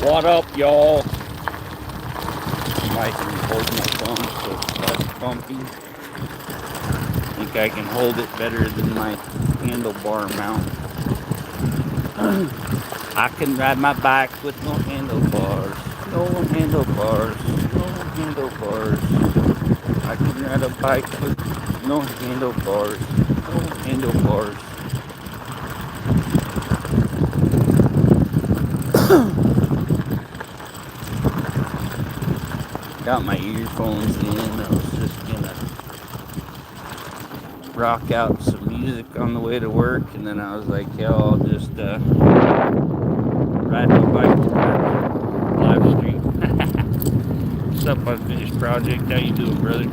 What up, y'all? I can hold my phone so it's less bumpy. I think I can hold it better than my handlebar mount. I can ride my bike with no handlebars. No handlebars. No handlebars. I can ride a bike with no handlebars. No handlebars. Got my earphones in. I was just gonna rock out some music on the way to work, and then I was like, yeah, I'll just ride my bike to work, live stream. What's up, Unfinished Project? How you doing, brother?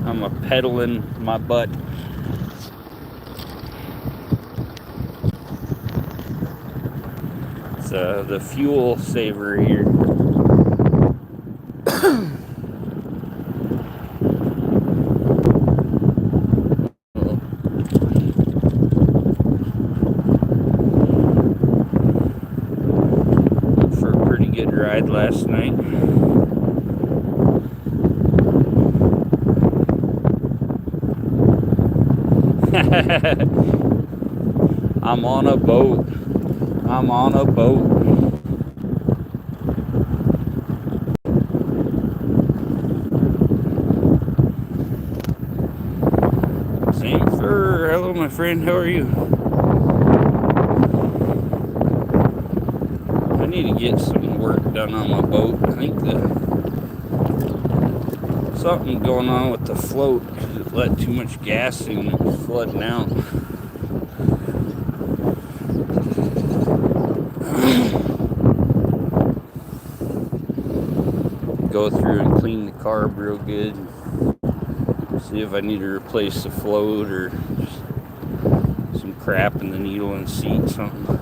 I'm a pedaling my butt. It's the fuel saver here. For a pretty good ride last night. I'm on a boat. I'm on a boat. Same for hello, my friend. How are you? I need to get some work done on my boat. I think something going on with the float. It let too much gas in and it's flooding out. Go through and clean the carb real good. See if I need to replace the float or just some crap in the needle and seat, something.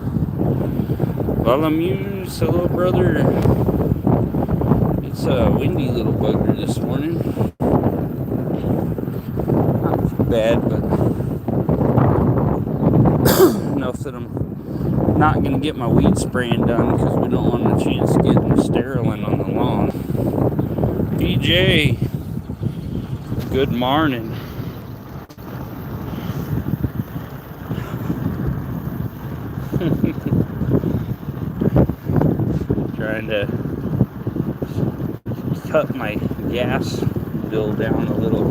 Valamuse, hello, brother. It's a windy little bugger this morning. Not too bad, but enough that I'm not going to get my weed spraying done because we don't want a chance of getting the steriline on the lawn. DJ, good morning. Trying to cut my gas bill down a little.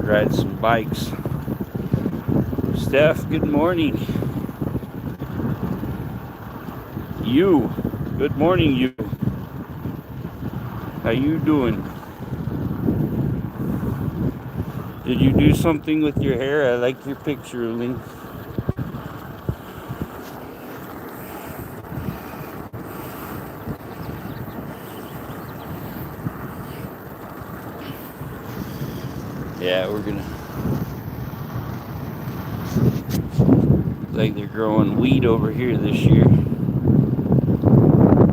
Ride some bikes. Steph, good morning. You, good morning, you. How you doing? Did you do something with your hair? I like your picture, Lynn. Yeah, we're gonna. Like they're growing wheat over here this year.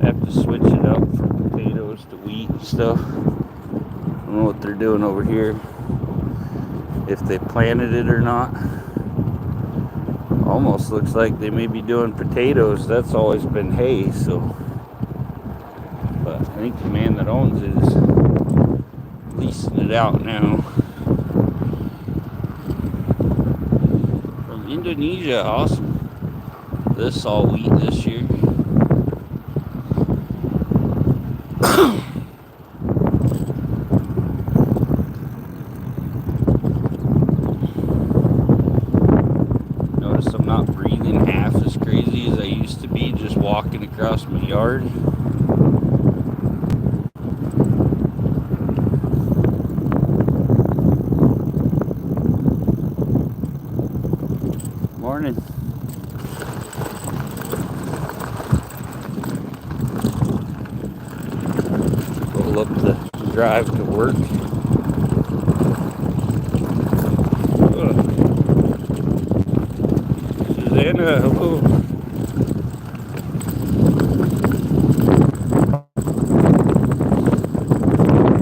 Have to switch it up from potatoes to wheat and stuff. I don't know what they're doing over here. If they planted it or not. Almost looks like they may be doing potatoes. That's always been hay, so. But I think the man that owns it is leasing it out now. From Indonesia, awesome. This all wheat this year. Notice I'm not breathing half as crazy as I used to be just walking across my yard. Morning. Pull up the drive to work. Susanna, hello.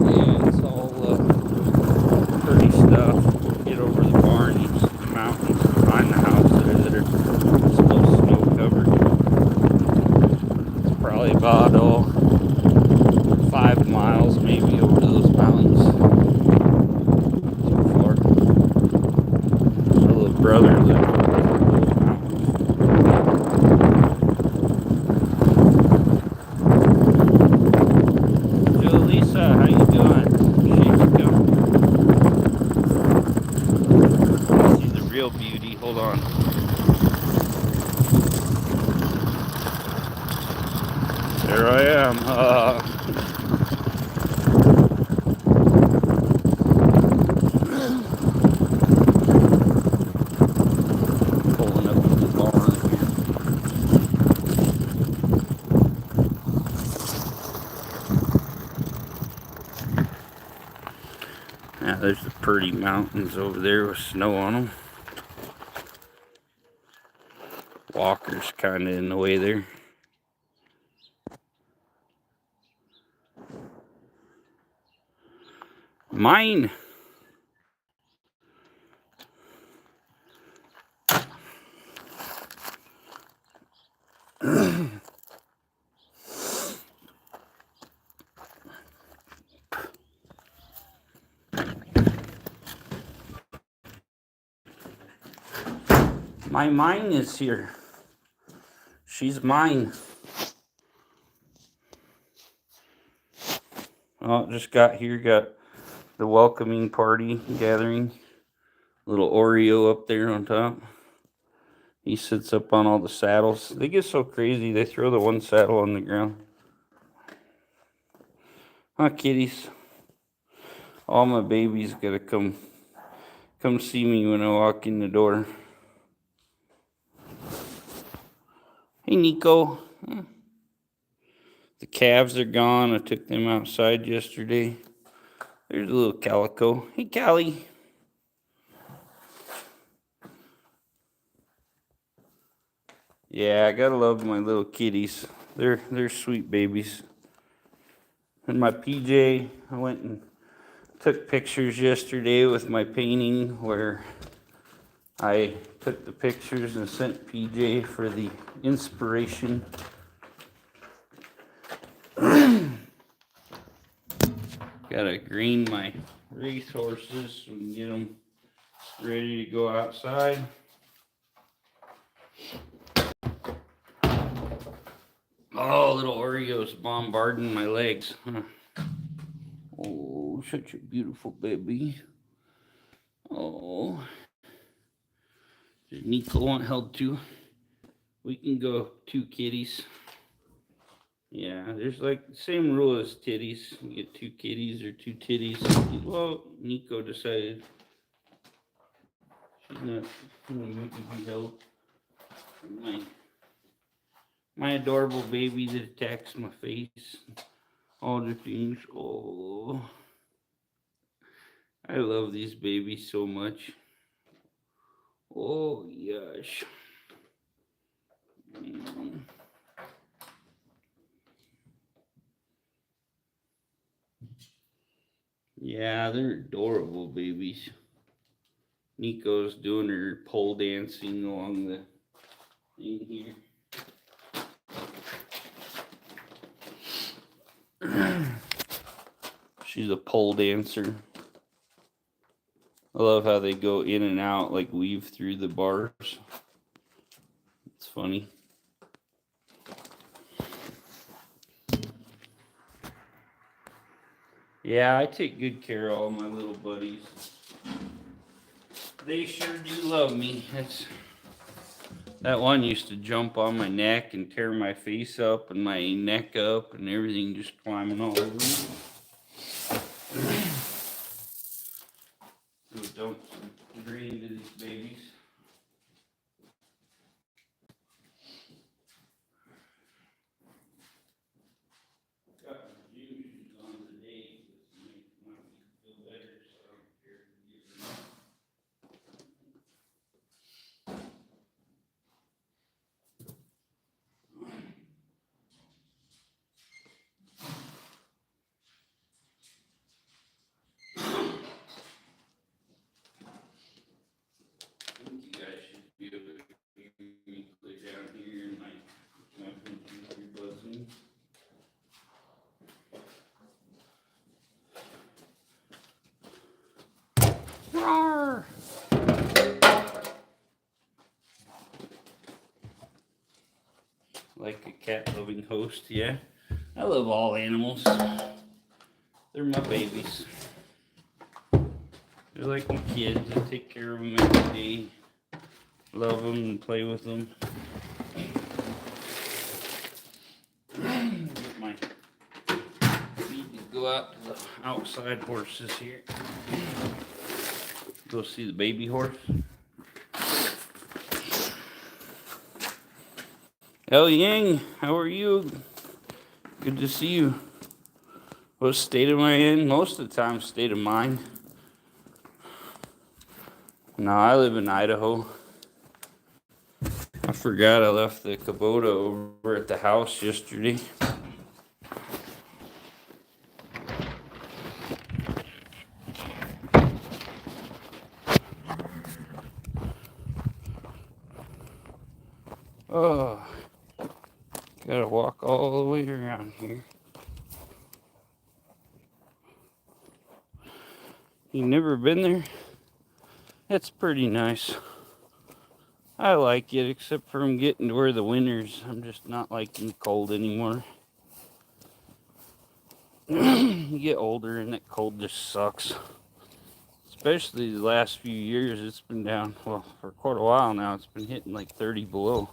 Yeah, it's all pretty stuff. Get over the barn, you see the mountain. Melissa, how you doing? She's a real beauty. Hold on. There I am. Pulling up to the barn here. Now there's the pretty mountains over there with snow on them. Walker's kind of in the way there. Mine. My mine is here. She's mine. Oh, just got here, got the welcoming party gathering. Little Oreo up there on top. He sits up on all the saddles. They get so crazy, they throw the one saddle on the ground. Huh, kitties? All my babies gotta come see me when I walk in the door. Hey, Nico. The calves are gone. I took them outside yesterday. There's a little calico. Hey, Callie. Yeah, I gotta love my little kitties. They're sweet babies. And my PJ, I went and took pictures yesterday with my painting where I took the pictures and sent PJ for the inspiration. Gotta green my race horses so we can get them ready to go outside. Oh, little Oreo's bombarding my legs. Oh, such a beautiful baby. Oh. Does Nico want held too? We can go 2 kitties. Yeah, there's like the same rule as titties. You get 2 kitties or 2 titties. Well, Nico decided she's not going to be held. My adorable baby that attacks my face. All the things. Oh, I love these babies so much. Oh, gosh. Yeah, they're adorable babies. Nico's doing her pole dancing along the thing here. She's a pole dancer. I love how they go in and out, like weave through the bars. It's funny. Yeah, I take good care of all my little buddies. They sure do love me. That one used to jump on my neck and tear my face up and my neck up and everything, just climbing all over me. Don't green to these babies. Roar! Like a cat-loving host, yeah. I love all animals. They're my babies. They're like my kids. I take care of them every day. Love them and play with them. Get my need to go out to the outside horses here. Go see the baby horse. El Yang, how are you? Good to see you. What state am I in? Most of the time, state of mind. No, I live in Idaho. I forgot I left the Kubota over at the house yesterday. Oh, gotta walk all the way around here. You never been there? It's pretty nice. I like it, except for I'm getting to where the winters, I'm just not liking the cold anymore. You get older and that cold just sucks. Especially the last few years, it's been down, well, for quite a while now, it's been hitting like 30 below.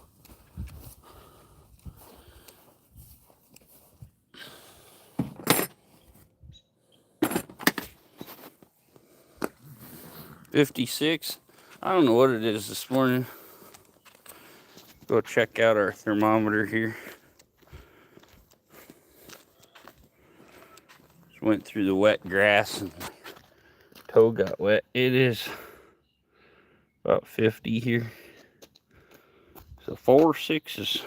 $56. I don't know what it is this morning. Go check out our thermometer here. Just went through the wet grass and toe got wet. It is about 50 here. So 4 6s.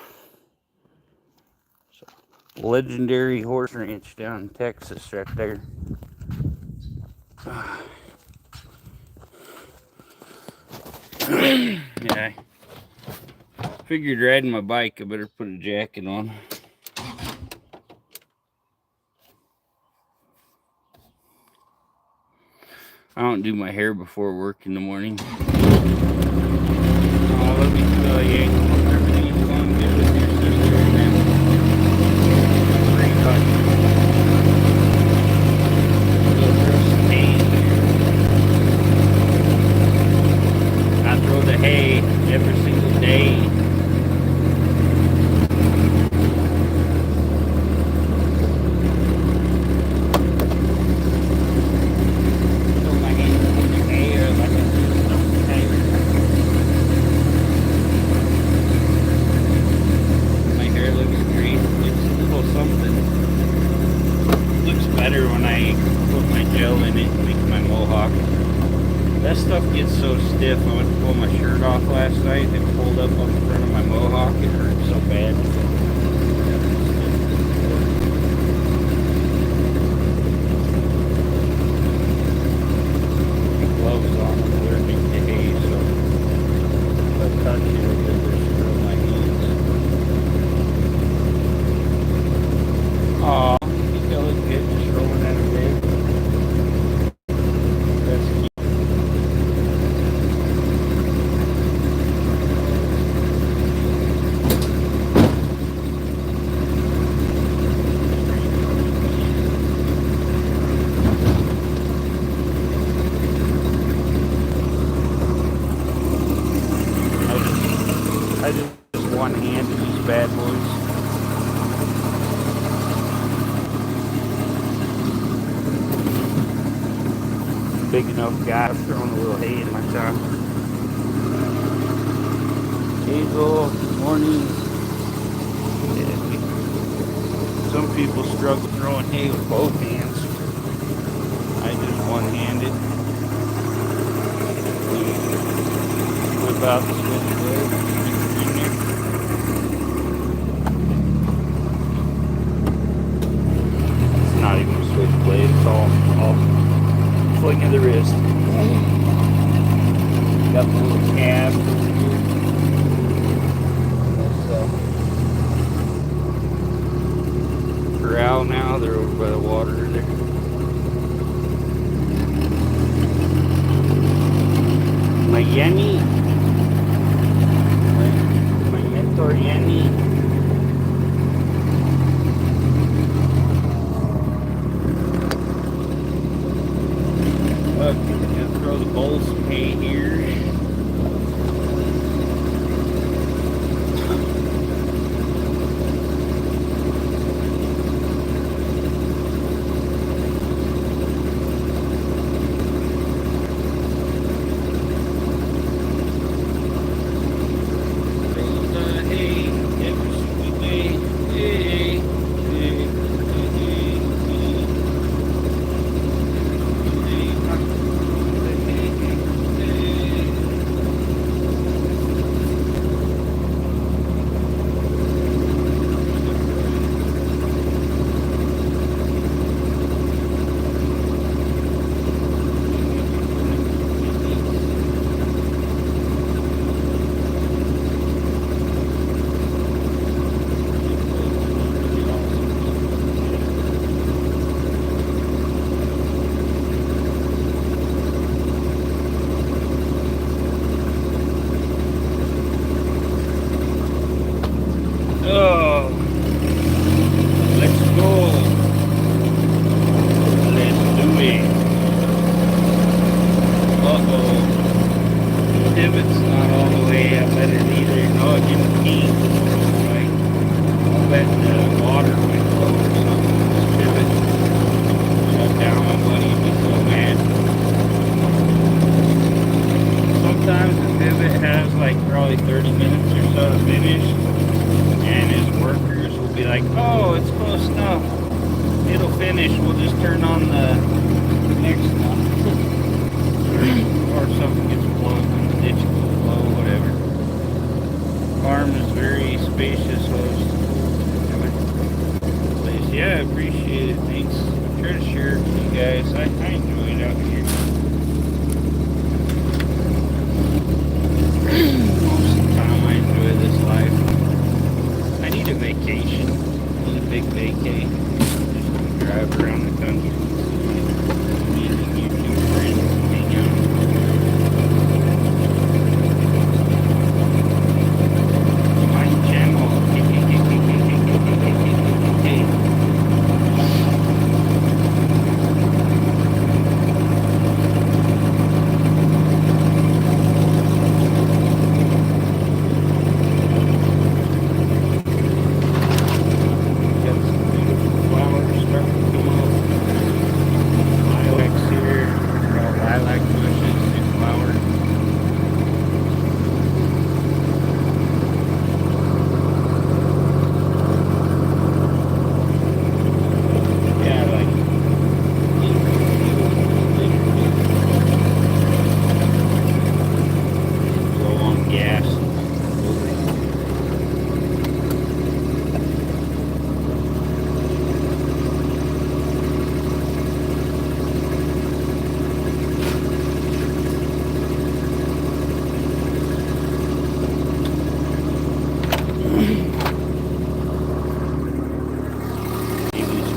So legendary horse ranch down in Texas right there. Yeah, I figured riding my bike, I better put a jacket on. I don't do my hair before work in the morning. Oh, let me tell you, everything's going good with your sister and them. Pretty much. I throw the hay every single day. That stuff gets so stiff. I went to pull my shirt off last night and it pulled up on the front of my mohawk. It hurt so bad. Gloves on, I'm allergic to hay, so if I touch it, it'll just throw my hands. Aw, you think I look good just rolling out of bed? That's cute. I just one-handed these bad boys. Big enough guy, I've thrown a little hay in my time. Hazel, morning. Yeah, some people struggle throwing hay with both hands. I just one-handed. Whip out the switchblade. It's not even a switchblade, it's all fling of the wrist. Got the little cab over here. That's corral now, they're over by the water there. My Yenny. My mentor Yenny. Pulse pay here. Oh, let's go. Let's do it. Uh-oh. Pivot's not all the way. I bet it either. No, it didn't peak. Right? I bet the water went low or something. This pivot shut down. My buddy would be so mad. Sometimes the pivot has like probably 30 minutes or so to finish. And his workers will be like, oh, it's close enough. It'll finish. We'll just turn on the next one. Or something gets plugged and the ditch goes low, whatever. Farm is very spacious host. Place. Yeah, I appreciate it. Thanks. Try to share it with you guys. I enjoy it out here. Most of the time I enjoy this life. I need a vacation. I need a big vacay. Just to drive around the country. Amazing YouTube friends and hang out. My channel.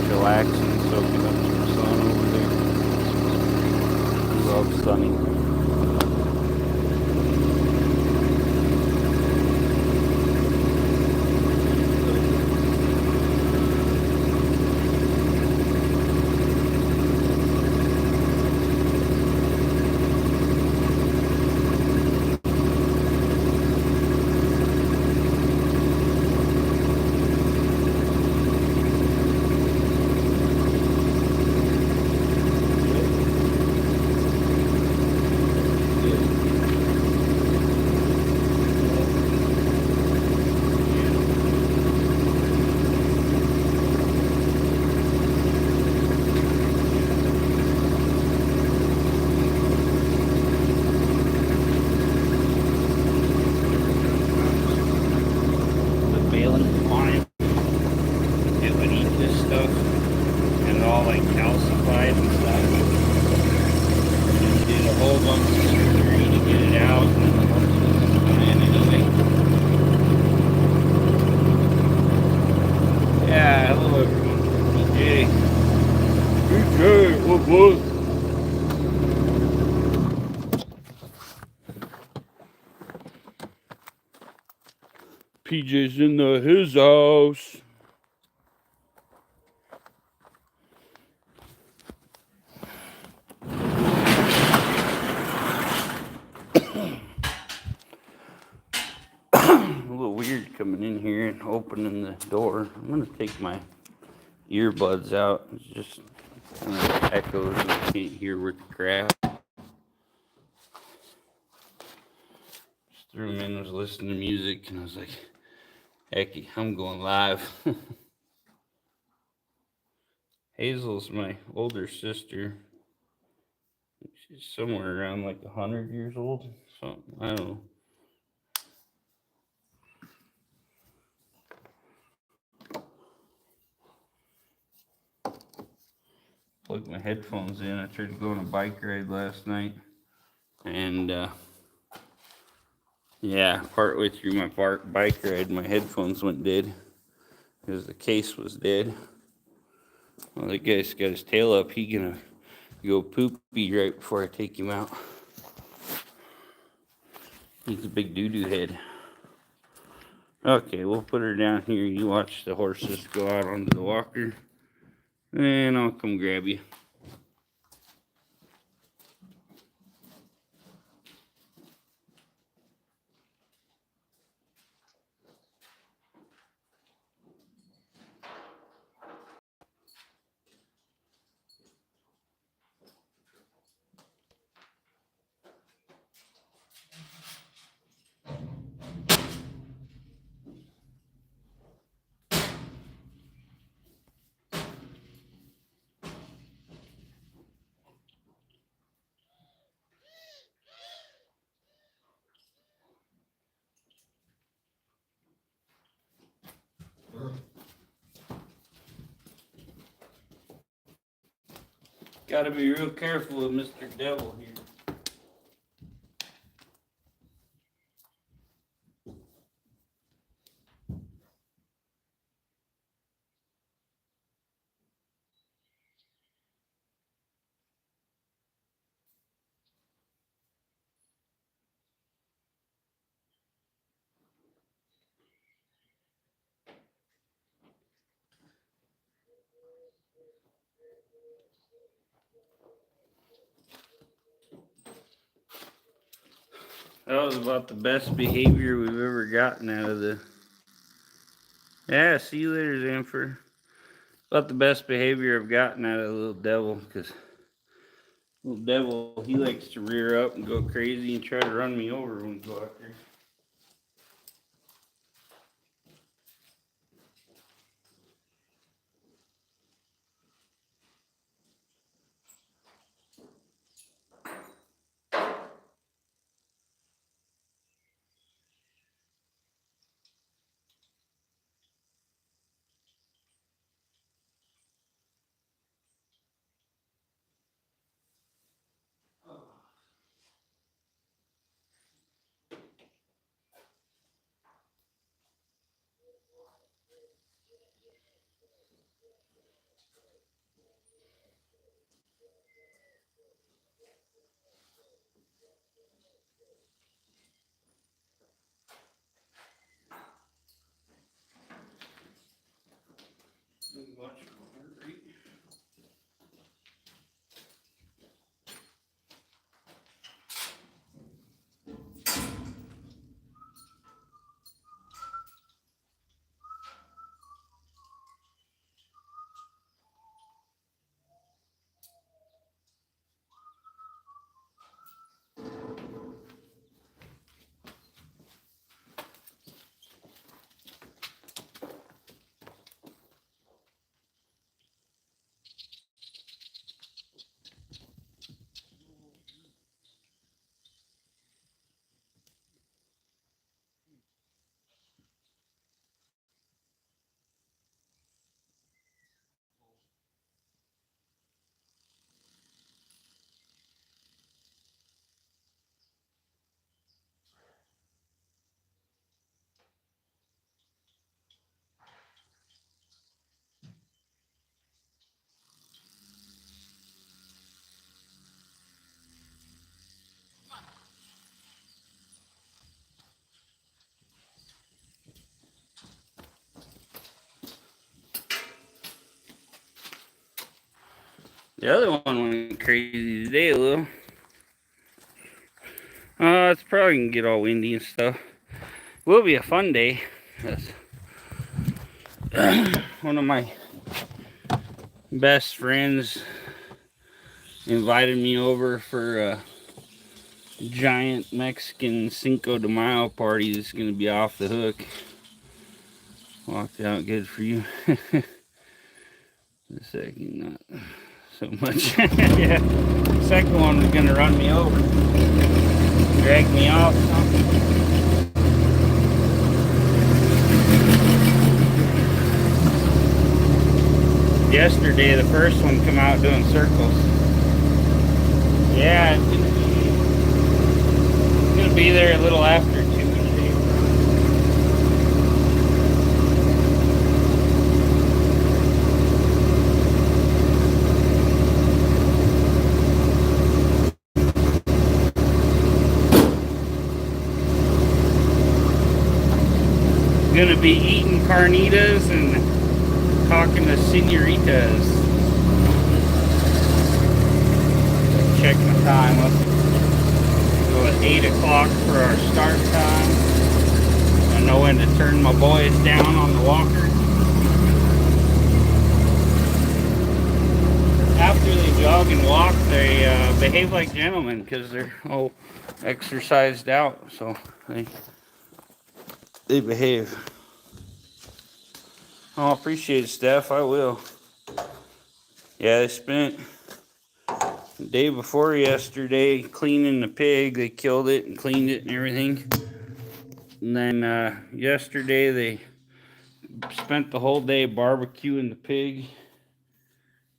Relaxing, soaking up some sun over there. Love sunny. PJ's in his house. coming in here and opening the door. I'm going to take my earbuds out. It's just kind of echoes and I can't hear with the crap. Just threw them in, was listening to music, and I was like, heck, I'm going live. Hazel's my older sister. She's somewhere around like 100 years old. So I don't know. Plugged my headphones in. I tried to go on a bike ride last night, and yeah, partway through my bike ride, my headphones went dead because the case was dead. Well, that guy's got his tail up. He gonna go poopy right before I take him out. He's a big doo-doo head. Okay, we'll put her down here. You watch the horses go out onto the walker, and I'll come grab you. Gotta be real careful with Mr. Devil here. That was about the best behavior we've ever gotten out of the... Yeah, see you later, Zamfer. About the best behavior I've gotten out of the little devil, because little devil, he likes to rear up and go crazy and try to run me over when we go out there. The other one went crazy today a little. It's probably gonna get all windy and stuff. Will be a fun day. One of my best friends invited me over for a giant Mexican Cinco de Mayo party that's going to be off the hook. Walked out good for you. A second, not so much. Yeah, second one was going to run me over, drag me off. Yesterday, the first one come out doing circles. Yeah, it's gonna be there a little after 2 today. Gonna be eating carnitas and talking to senoritas. Check my time. Let's go at 8 o'clock for our start time. I know when to turn my boys down on the walker. After they jog and walk, they behave like gentlemen because they're all exercised out, so they behave. Oh, I appreciate it, Steph. I will. Yeah, they spent the day before yesterday cleaning the pig. They killed it and cleaned it and everything. And then yesterday they spent the whole day barbecuing the pig.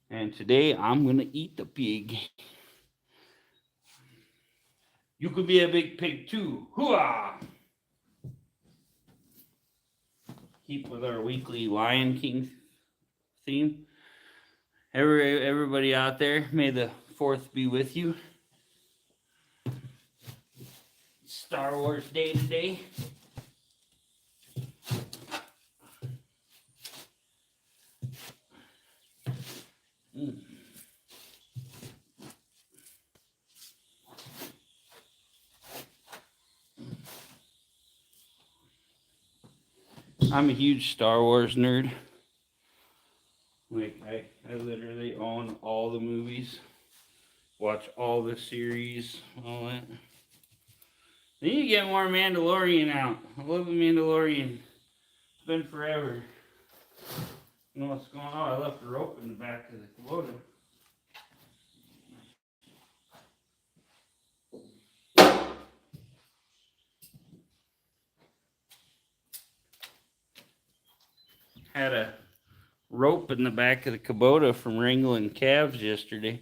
And today I'm going to eat the pig. You could be a big pig too. Hooah! Keep with our weekly Lion King theme. Everybody out there, may the 4th be with you. Star Wars Day today. I'm a huge Star Wars nerd. Like, I literally own all the movies, watch all the series, all that. Then you get more Mandalorian out. I love the Mandalorian. It's been forever. You know what's going on? I left the rope in the back of the Kubota. Had a rope in the back of the Kubota from wrangling calves yesterday.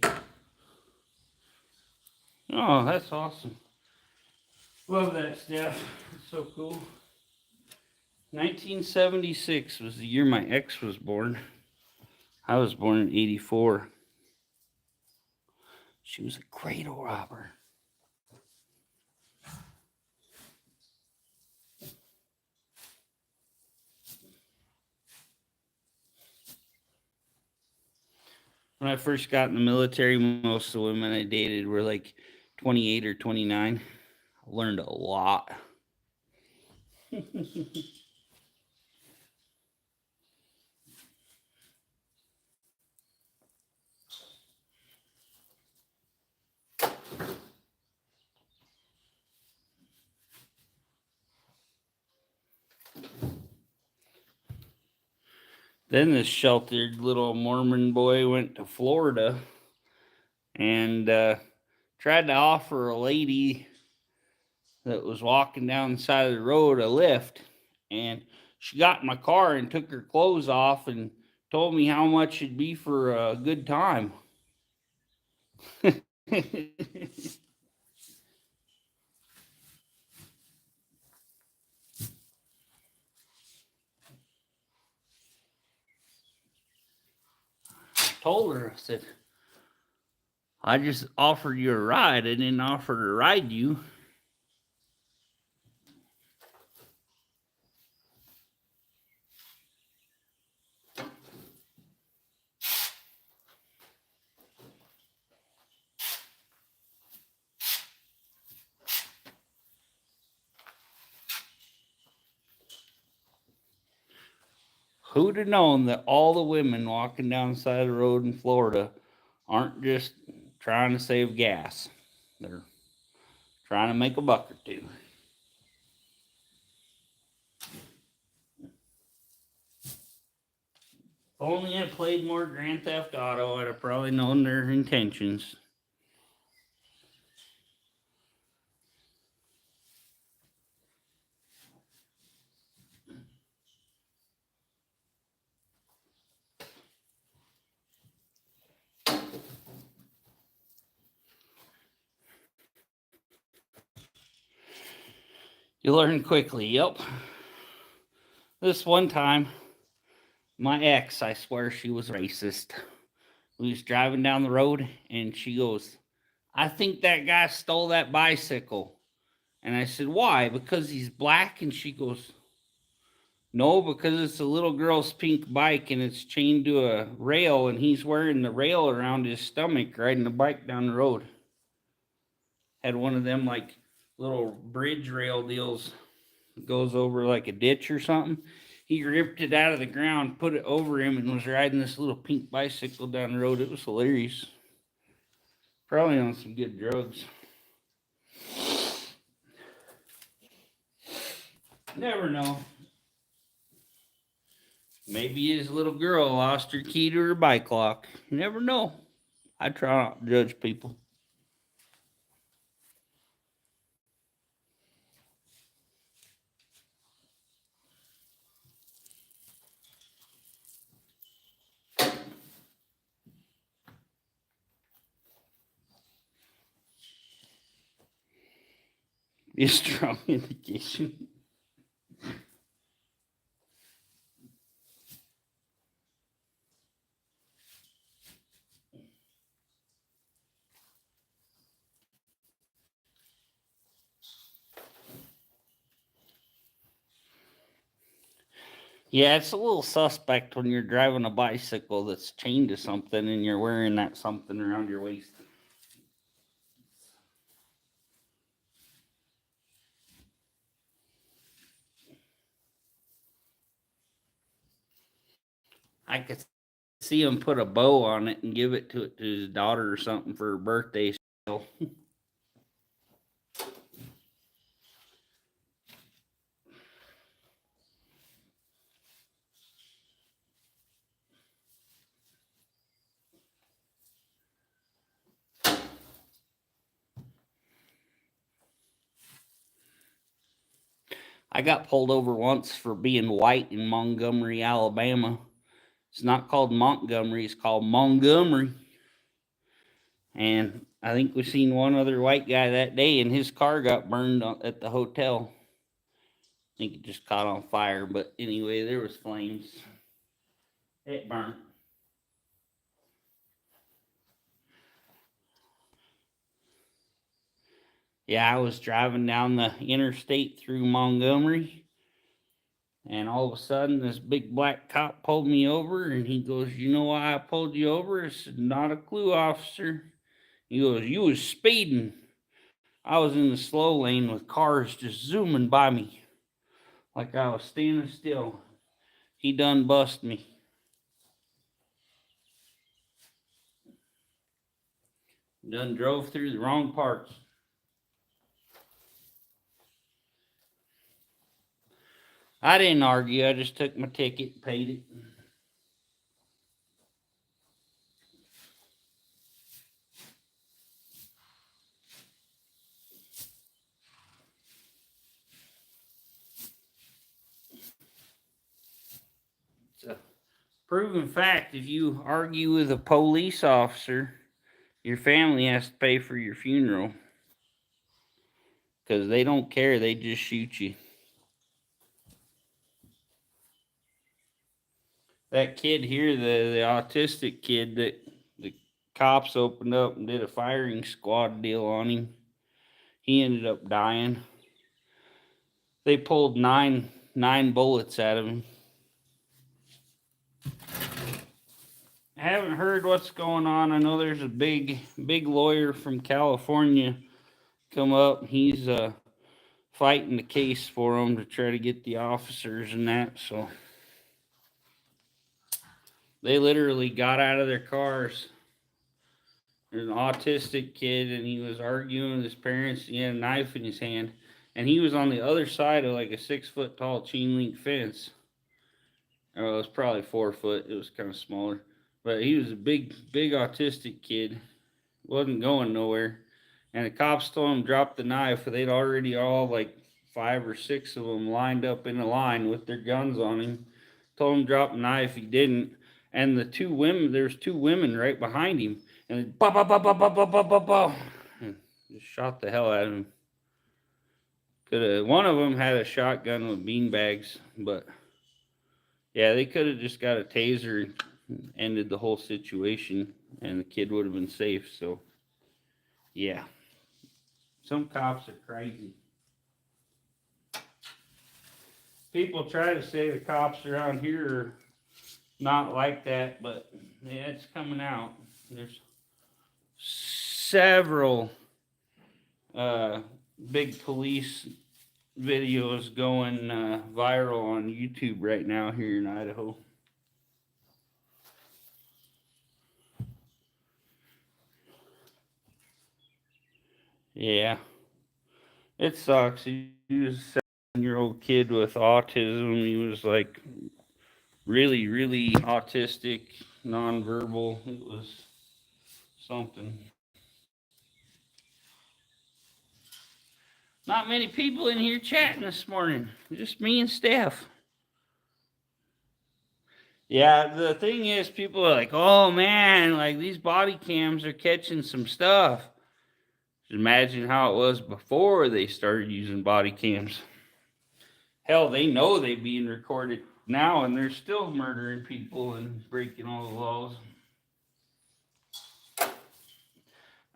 Oh, that's awesome. Love that stuff. It's so cool. 1976 was the year my ex was born. I was born in 84. She was a cradle robber. When I first got in the military, most of the women I dated were like 28 or 29. I learned a lot. Then this sheltered little Mormon boy went to Florida and tried to offer a lady that was walking down the side of the road a lift. And she got in my car and took her clothes off and told me how much it'd be for a good time. Told her, I said, I just offered you a ride. I didn't offer to ride you. Who'd have known that all the women walking down the side of the road in Florida aren't just trying to save gas? They're trying to make a buck or two. If only I played more Grand Theft Auto, I'd have probably known their intentions. You learn quickly, yep. This one time, my ex, I swear she was racist. We was driving down the road and she goes, I think that guy stole that bicycle. And I said, why? Because he's black? And she goes, no, because it's a little girl's pink bike and it's chained to a rail and he's wearing the rail around his stomach riding the bike down the road. Had one of them like little bridge rail deals that goes over like a ditch or something. He ripped it out of the ground, put it over him, and was riding this little pink bicycle down the road. It was hilarious. Probably on some good drugs. Never know. Maybe his little girl lost her key to her bike lock. You never know. I try not to judge people. Be a strong indication. Yeah, it's a little suspect when you're driving a bicycle that's chained to something and you're wearing that something around your waist. I could see him put a bow on it and give it to his daughter or something for her birthday. I got pulled over once for being white in Montgomery, Alabama. It's not called Montgomery, it's called Montgomery. And I think we seen one other white guy that day, and his car got burned at the hotel. I think it just caught on fire, but anyway, there was flames. It burnt. Yeah, I was driving down the interstate through Montgomery, and all of a sudden, this big black cop pulled me over, and he goes, "You know why I pulled you over?" I said, "Not a clue, officer." He goes, "You was speeding." I was in the slow lane with cars just zooming by me like I was standing still. He done bust me. Done drove through the wrong parts. I didn't argue. I just took my ticket and paid it. It's a proven fact. If you argue with a police officer, your family has to pay for your funeral. Because they don't care. They just shoot you. That kid here, the autistic kid that the cops opened up and did a firing squad deal on him, he ended up dying. They pulled nine bullets out of him. I haven't heard what's going on. I know there's a big lawyer from California come up. He's fighting the case for them to try to get the officers and that. So They literally got out of their cars. There's an autistic kid, and he was arguing with his parents. He had a knife in his hand, and he was on the other side of like a 6 foot tall chain link fence. Oh, it was probably 4 foot. It was kind of smaller, but he was a big autistic kid. Wasn't going nowhere, and the cops told him drop the knife. They'd already all like 5 or 6 of them lined up in a line with their guns on him. Told him drop the knife. He didn't, and the two women. There's two women right behind him, and bah, bah, bah, bah, bah, bah, bah, bah, bah, just shot the hell out of him. Could have one of them had a shotgun with bean bags, but yeah, they could have just got a taser and ended the whole situation, and the kid would have been safe. So yeah, some cops are crazy. People try to say the cops around here are not like that, but yeah, it's coming out. There's several uh, big police videos going viral on YouTube right now here in Idaho. Yeah, it sucks. He was a 7-year-old kid with autism. He was like really autistic, nonverbal. It was something. Not many people in here chatting this morning. Just me and Steph. Yeah, the thing is, people are like, oh man, like these body cams are catching some stuff. Just imagine how it was before they started using body cams. Hell, they know they're being recorded now and they're still murdering people and breaking all the laws.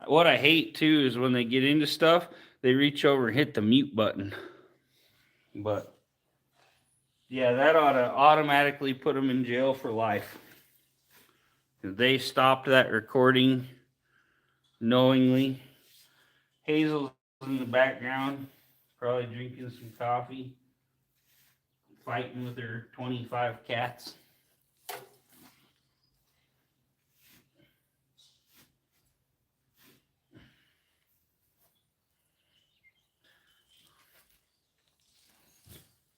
What I hate too is when they get into stuff, they reach over and hit the mute button. But yeah, that ought to automatically put them in jail for life. They stopped that recording knowingly. Hazel's in the background, probably drinking some coffee, fighting with her 25 cats.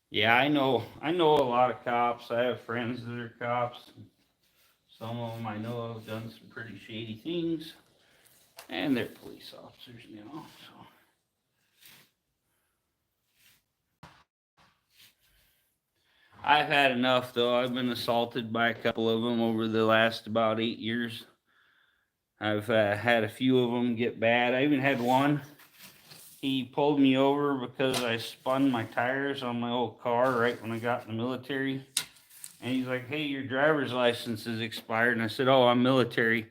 Yeah, I know a lot of cops. I have friends that are cops. Some of them I know have done some pretty shady things, and they're police officers now. So I've had enough, though. I've been assaulted by a couple of them over the last about 8 years. I've had a few of them get bad. I even had one. He pulled me over because I spun my tires on my old car right when I got in the military. And he's like, hey, your driver's license is expired. And I said, oh, I'm military.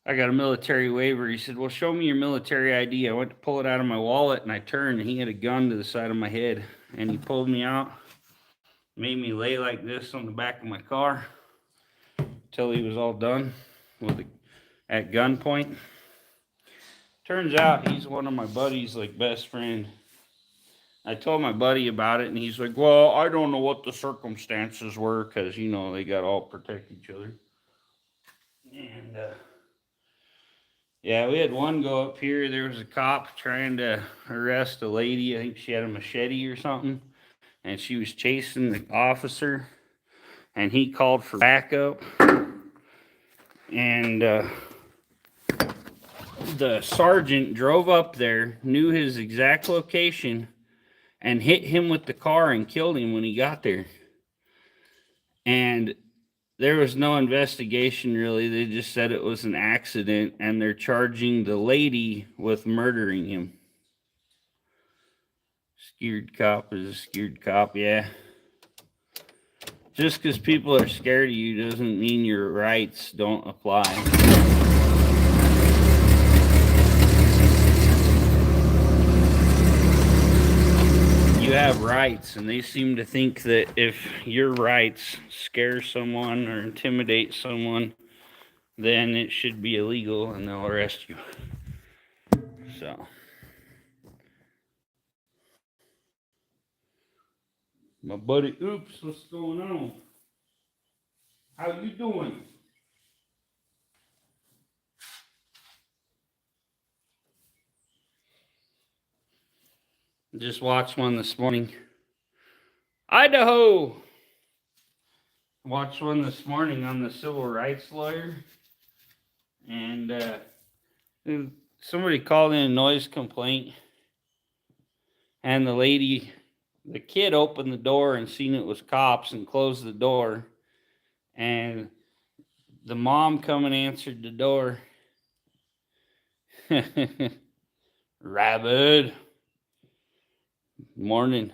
I got a military waiver. He said, well, show me your military ID. I went to pull it out of my wallet and I turned and he had a gun to the side of my head. And he pulled me out, made me lay like this on the back of my car until he was all done with it at gunpoint. Turns out he's one of my buddy's like best friend. I told my buddy about it and he's like, well, I don't know what the circumstances were because, you know, they got all protect each other. And yeah, we had one go up here. There was a cop trying to arrest a lady. I think she had a machete or something. And she was chasing the officer. And he called for backup. And the sergeant drove up there, knew his exact location, and hit him with the car and killed him when he got there. And there was no investigation really. They just said it was an accident, and they're charging the lady with murdering him. Scared cop is a scared cop, yeah. Just because people are scared of you doesn't mean your rights don't apply. You have rights, and they seem to think that if your rights scare someone or intimidate someone, then it should be illegal and they'll arrest you. So, my buddy, oops, what's going on? How you doing? Just watched one this morning. Idaho. Watched one this morning on the civil rights lawyer. And somebody called in a noise complaint. And the kid opened the door and seen it was cops and closed the door. And the mom come and answered the door. Rabbit. Morning.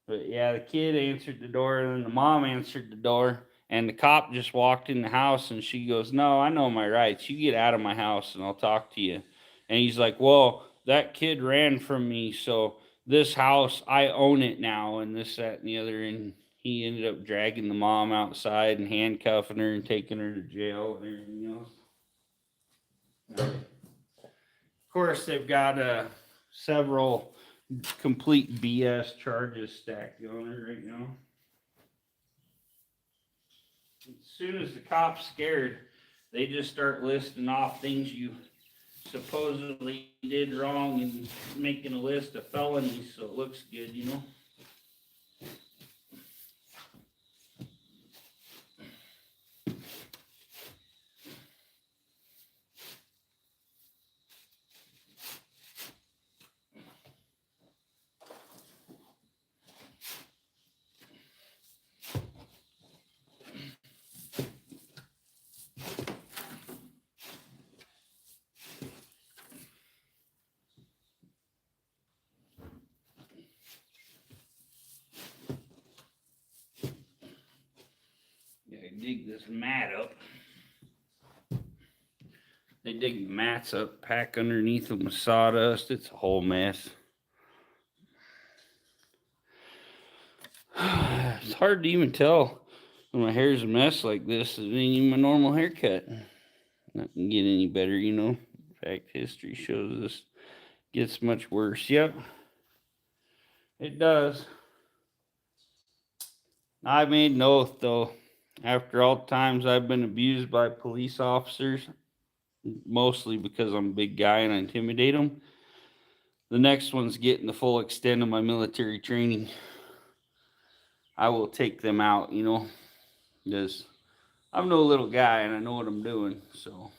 But yeah, the kid answered the door and then the mom answered the door. And the cop just walked in the house and she goes, "No, I know my rights. You get out of my house and I'll talk to you." And he's like, "Well, that kid ran from me, so this house, I own it now," and this, that, and the other. And he ended up dragging the mom outside and handcuffing her and taking her to jail and everything else. Of course, they've got several complete BS charges stacked on her right now. As soon as the cops scared, they just start listing off things you supposedly did wrong and making a list of felonies so it looks good, you know. Dig this mat up. They dig the mats up, pack underneath them with sawdust. It's a whole mess. It's hard to even tell when my hair's a mess like this. It ain't even my normal haircut. Not gonna get any better, you know. In fact, history shows this gets much worse. Yep, it does. I made an oath, though. After all the times I've been abused by police officers, mostly because I'm a big guy and I intimidate them, the next one's getting the full extent of my military training. I will take them out, you know, because I'm no little guy and I know what I'm doing. So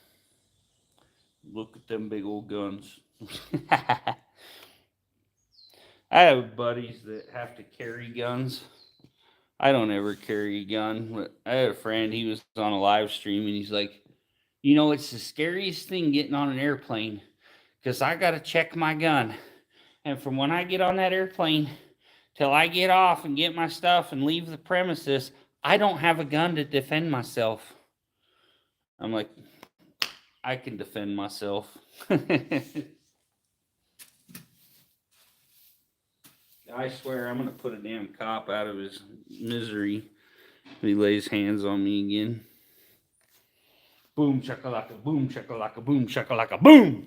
look at them big old guns. I have buddies that have to carry guns. I don't ever carry a gun. I had a friend, he was on a live stream and he's like, "You know, it's the scariest thing getting on an airplane because I got to check my gun. And from when I get on that airplane till I get off and get my stuff and leave the premises, I don't have a gun to defend myself." I'm like, I can defend myself. I swear I'm going to put a damn cop out of his misery if he lays hands on me again. Boom, shakalaka, boom, shakalaka, boom, shakalaka, boom.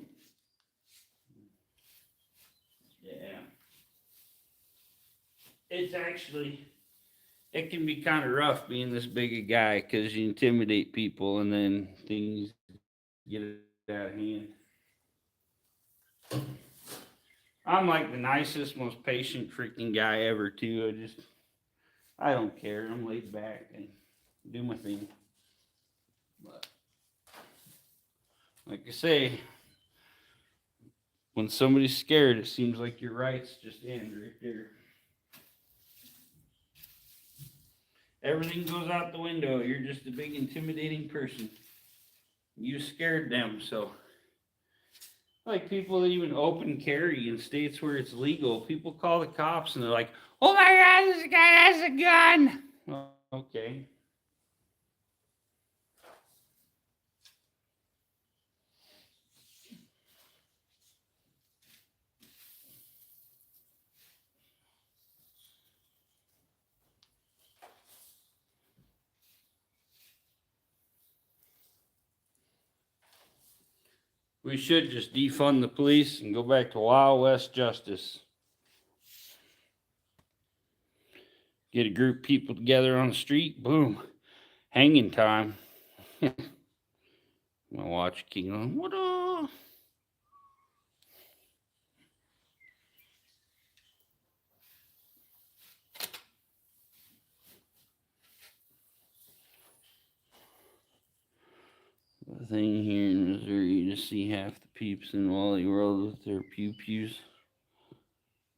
Yeah. It's actually, it can be kind of rough being this big a guy because you intimidate people and then things get out of hand. I'm like the nicest, most patient freaking guy ever, too. I don't care. I'm laid back and do my thing. But, like I say, when somebody's scared, it seems like your rights just end right there. Everything goes out the window. You're just a big intimidating person. You scared them, so. Like people that even open carry in states where it's legal, people call the cops and they're like, "Oh my God, this guy has a gun." Well, okay. We should just defund the police and go back to Wild West justice. Get a group of people together on the street, boom. Hanging time. I'm gonna watch King. What up? The thing here in Missouri to see half the peeps in Wally World with their pew pews.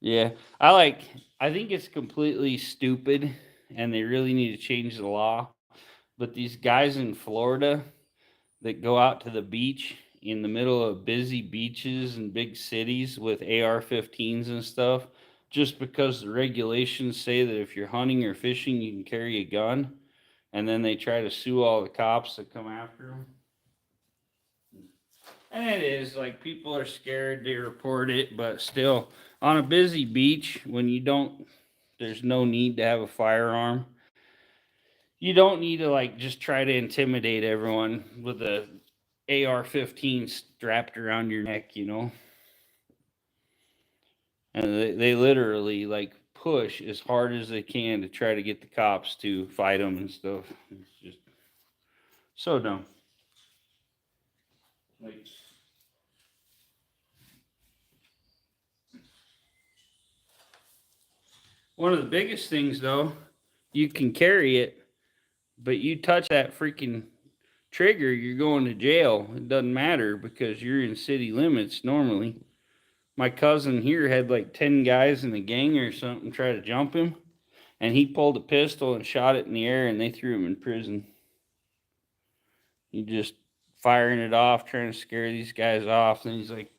Yeah, I think it's completely stupid, and they really need to change the law. But these guys in Florida that go out to the beach in the middle of busy beaches and big cities with AR-15s and stuff, just because the regulations say that if you're hunting or fishing, you can carry a gun, and then they try to sue all the cops that come after them. And it is like people are scared to report it, but still, on a busy beach, when you don't, there's no need to have a firearm. You don't need to like just try to intimidate everyone with a AR-15 strapped around your neck, you know. And they literally like push as hard as they can to try to get the cops to fight them and stuff. It's just so dumb. Like, one of the biggest things though, you can carry it, but you touch that freaking trigger, you're going to jail. It doesn't matter because you're in city limits normally. My cousin here had like 10 guys in a gang or something try to jump him, and he pulled a pistol and shot it in the air, and they threw him in prison. He just firing it off, trying to scare these guys off. And he's like,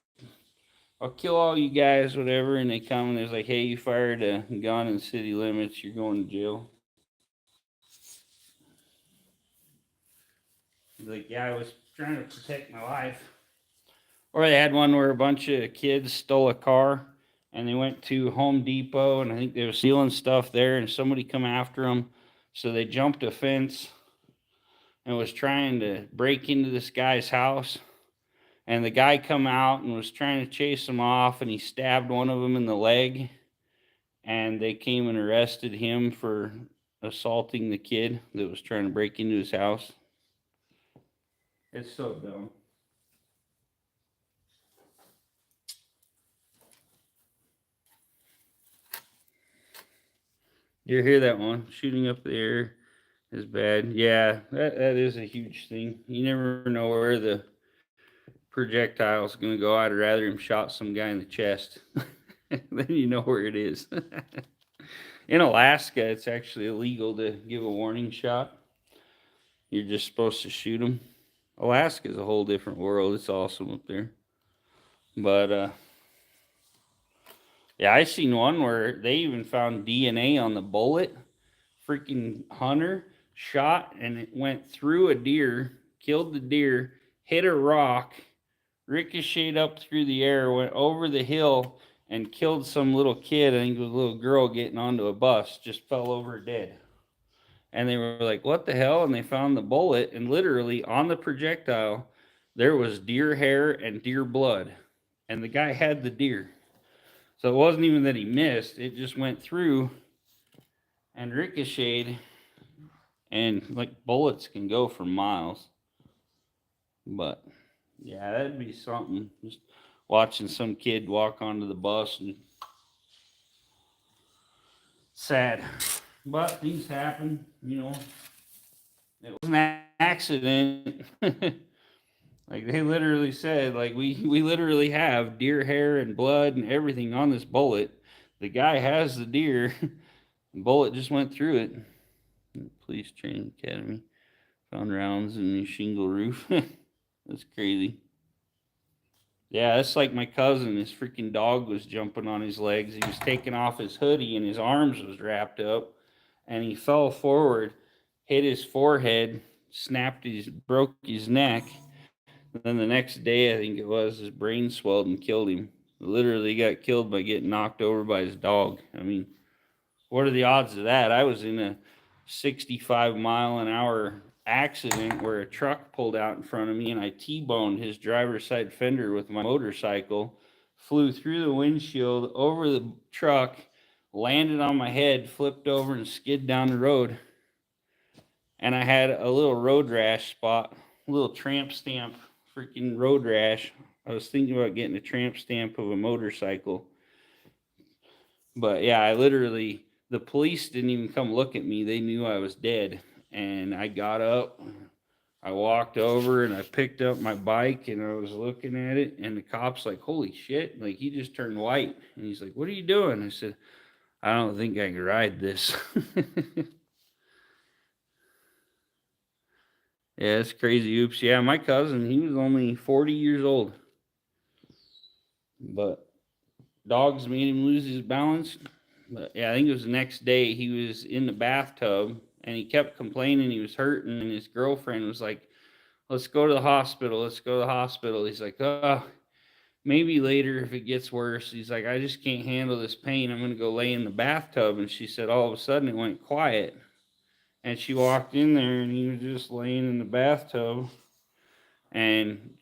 I'll kill all you guys, whatever. And they come and they're like, hey, you fired a gun in city limits, you're going to jail. He's like, yeah, I was trying to protect my life. Or they had one where a bunch of kids stole a car and they went to Home Depot and I think they were stealing stuff there and somebody come after them. So they jumped a fence and was trying to break into this guy's house. And the guy come out and was trying to chase them off and he stabbed one of them in the leg. And they came and arrested him for assaulting the kid that was trying to break into his house. It's so dumb. You hear that one? Shooting up the air is bad. Yeah, that is a huge thing. You never know where the projectile's going to go. I'd rather him shot some guy in the chest. Then you know where it is. In Alaska, it's actually illegal to give a warning shot. You're just supposed to shoot them. Alaska's a whole different world. It's awesome up there. But yeah, I seen one where they even found DNA on the bullet. Freaking hunter shot and it went through a deer, killed the deer, hit a rock, ricocheted up through the air, went over the hill, and killed some little kid. I think it was a little girl getting onto a bus, just fell over dead. And they were like, what the hell? And they found the bullet, and literally on the projectile, there was deer hair and deer blood. And the guy had the deer. So it wasn't even that he missed, it just went through and ricocheted. And like bullets can go for miles. But yeah, that'd be something. Just watching some kid walk onto the bus and sad. But things happen, you know. It was an accident. Like they literally said, like we literally have deer hair and blood and everything on this bullet. The guy has the deer. The bullet just went through it. Police Training Academy found rounds in the shingle roof. That's crazy. Yeah, that's like my cousin. His freaking dog was jumping on his legs. He was taking off his hoodie and his arms was wrapped up. And he fell forward, hit his forehead, broke his neck. And then the next day, I think it was, his brain swelled and killed him. Literally got killed by getting knocked over by his dog. I mean, what are the odds of that? I was in a 65-mile-an-hour accident where a truck pulled out in front of me and I T-boned his driver's side fender with my motorcycle, flew through the windshield, over the truck, landed on my head, flipped over and skid down the road. and I had a little road rash spot, a little tramp stamp, freaking road rash. I was thinking about getting a tramp stamp of a motorcycle. But yeah, the police didn't even come look at me. They knew I was dead. And I got up, I walked over and I picked up my bike and I was looking at it. And the cop's like, holy shit. Like, he just turned white. And he's like, what are you doing? I said, I don't think I can ride this. Yeah, it's crazy. Oops. Yeah, my cousin, he was only 40 years old. But dogs made him lose his balance. But yeah, I think it was the next day he was in the bathtub and he kept complaining he was hurting. And his girlfriend was like, let's go to the hospital. Let's go to the hospital. He's like, oh, maybe later if it gets worse. He's like, I just can't handle this pain. I'm going to go lay in the bathtub. And she said, all of a sudden it went quiet. And she walked in there and he was just laying in the bathtub. And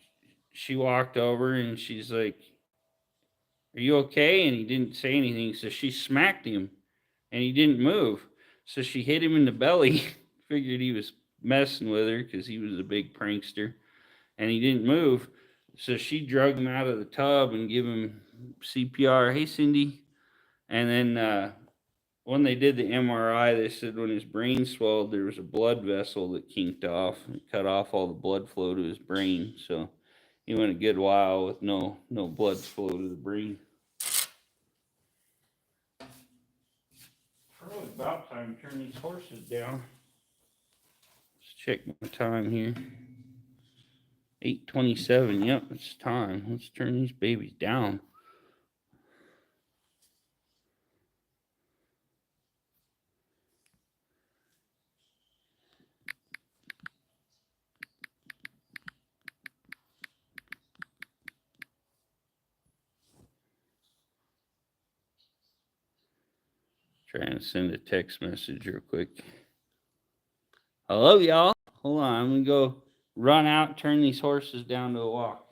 she walked over and she's like, are you okay? And he didn't say anything. So she smacked him and he didn't move. So she hit him in the belly. Figured he was messing with her because he was a big prankster. And he didn't move. So she drugged him out of the tub and gave him CPR. Hey, Cindy. And then when they did the MRI, they said when his brain swelled, there was a blood vessel that kinked off and cut off all the blood flow to his brain. So he went a good while with no blood flow to the brain. Probably about time to turn these horses down. Let's check my time here. 8:27. Yep, it's time. Let's turn these babies down. Trying to send a text message real quick. Hello, y'all. Hold on. I'm going to go run out, turn these horses down to a walk.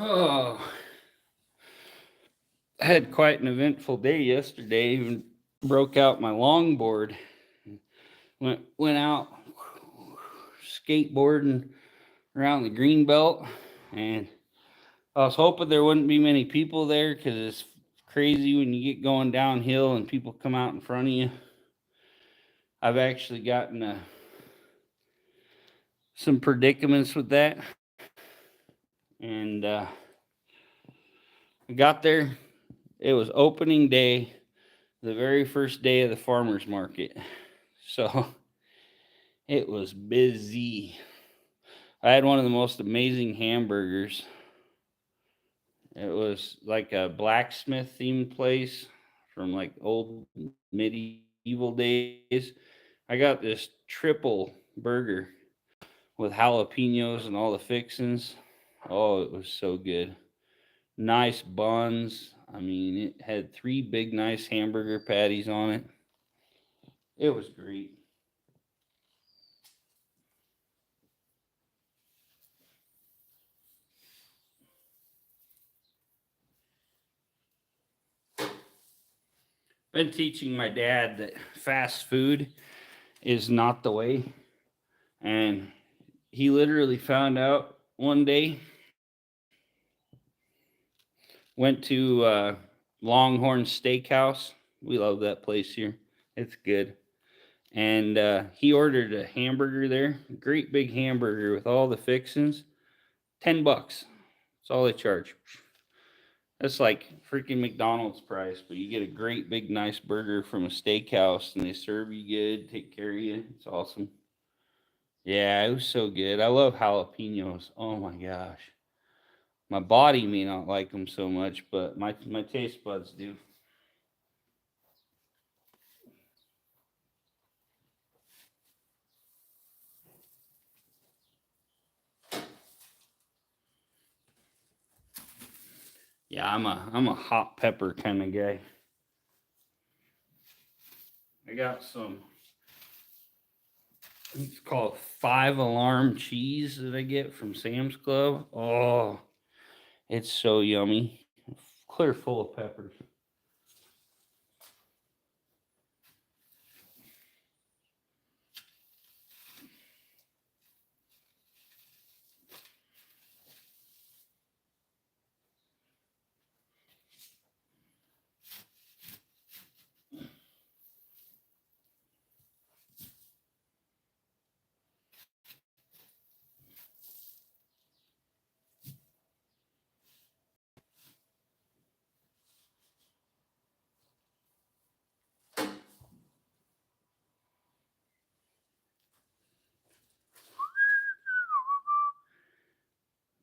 Oh, I had quite an eventful day yesterday. Even broke out my longboard. Went out skateboarding around the green belt, and I was hoping there wouldn't be many people there because it's crazy when you get going downhill and people come out in front of you. I've actually gotten some predicaments with that. And I got there. It was opening day, the very first day of the farmer's market. So it was busy. I had one of the most amazing hamburgers. It was like a blacksmith themed place from like old medieval days. I got this triple burger with jalapenos and all the fixings. Oh, it was so good. Nice buns. I mean, it had 3 big, nice hamburger patties on it. It was great. Been teaching my dad that fast food is not the way. And he literally found out one day. Went to Longhorn Steakhouse. We love that place here. It's good. And he ordered a hamburger there. Great big hamburger with all the fixings. $10. That's all they charge. That's like freaking McDonald's price, but you get a great big nice burger from a steakhouse and they serve you good, take care of you. It's awesome. Yeah, it was so good. I love jalapenos. Oh my gosh. My body may not like them so much, but my taste buds do. Yeah, I'm a hot pepper kind of guy. I got some. It's called Five Alarm cheese that I get from Sam's Club. Oh, it's so yummy. Clear full of peppers.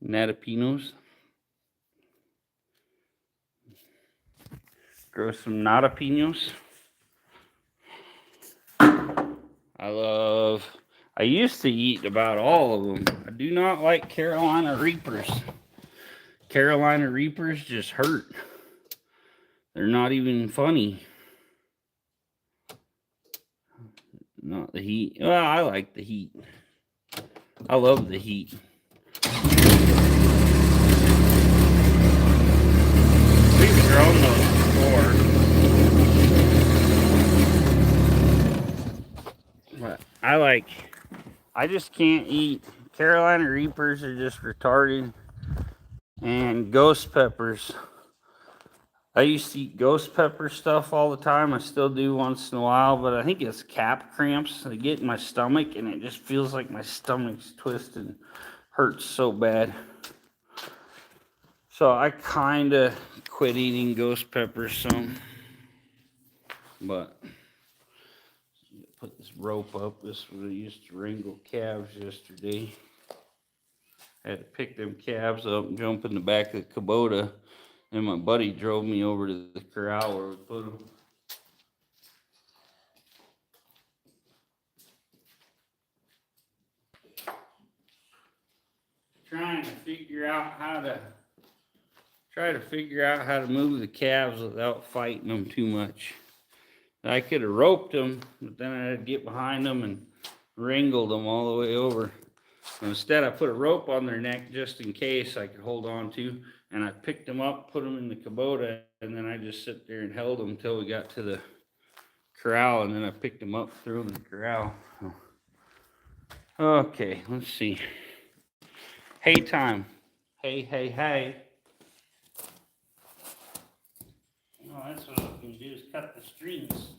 Natapinos. Grow some natapinos. I love. I used to eat about all of them. I do not like Carolina Reapers. Carolina Reapers just hurt. They're not even funny. Not the heat. Well, I like the heat. I love the heat. We've grown those before. But I just can't eat. Carolina Reapers are just retarded. And ghost peppers. I used to eat ghost pepper stuff all the time. I still do once in a while, but I think it's cap cramps. They get in my stomach, and it just feels like my stomach's twisted and hurts so bad. So I kind of quit eating ghost peppers some. But put this rope up. This was I used to wrangle calves yesterday. I had to pick them calves up and jump in the back of the Kubota. And my buddy drove me over to the corral where we put them. Trying to figure out how to move the calves without fighting them too much. I could have roped them, but then I'd get behind them and wrangled them all the way over. Instead, I put a rope on their neck just in case I could hold on to, and I picked them up, put them in the Kubota, and then I just sit there and held them until we got to the corral, and then I picked them up, threw them in the corral. Okay, let's see. Hay time. Hey, hey, hey. Oh, that's what I can do is cut the strings.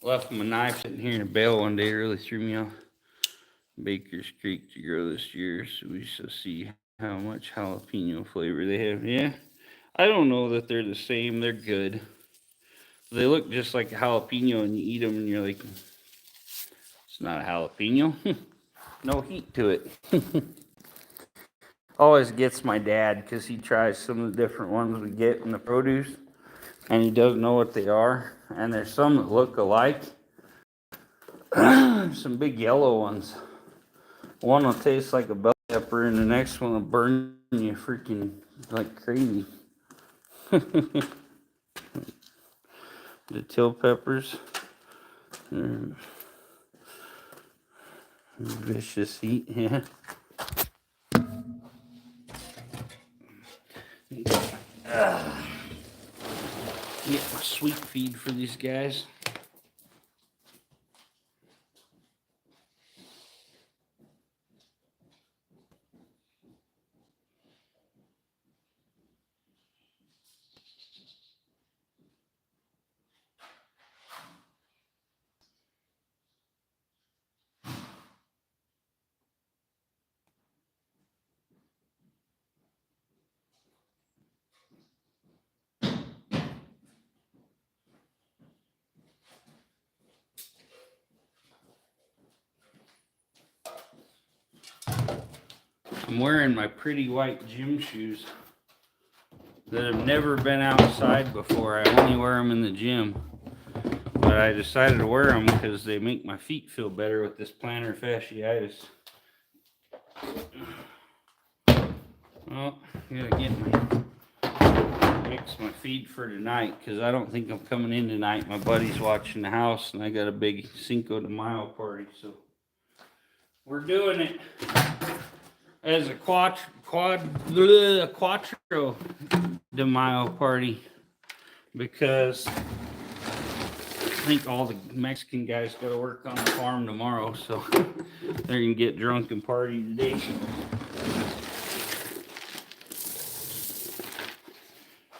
Left my knife sitting here in a bale one day, really threw me off. Baker's Creek to grow this year, so we shall see how much jalapeno flavor they have. Yeah, I don't know that they're the same. They're good. They look just like a jalapeno, and you eat them, and you're like, it's not a jalapeno. No heat to it. Always gets my dad because he tries some of the different ones we get in the produce, and he doesn't know what they are. And there's some that look alike. Some big yellow ones. One will taste like a bell pepper, and the next one will burn you freaking like crazy. The dill peppers. Vicious heat, yeah. Get my sweet feed for these guys. I'm wearing my pretty white gym shoes that have never been outside before. I only wear them in the gym. But I decided to wear them because they make my feet feel better with this plantar fasciitis. Well, I gotta mix my feed for tonight because I don't think I'm coming in tonight. My buddy's watching the house and I got a big Cinco de Mayo party, so we're doing it as a Quattro de Mayo party because I think all the Mexican guys got to work on the farm tomorrow, so they're gonna get drunk and party today.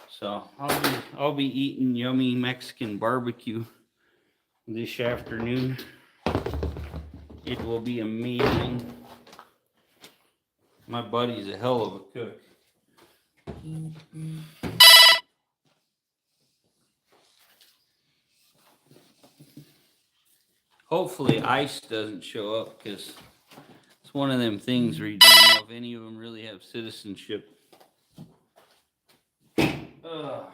So I'll be eating yummy Mexican barbecue this afternoon. It will be amazing. My buddy's a hell of a cook. Hopefully ICE doesn't show up because it's one of them things where you don't know if any of them really have citizenship. Ugh.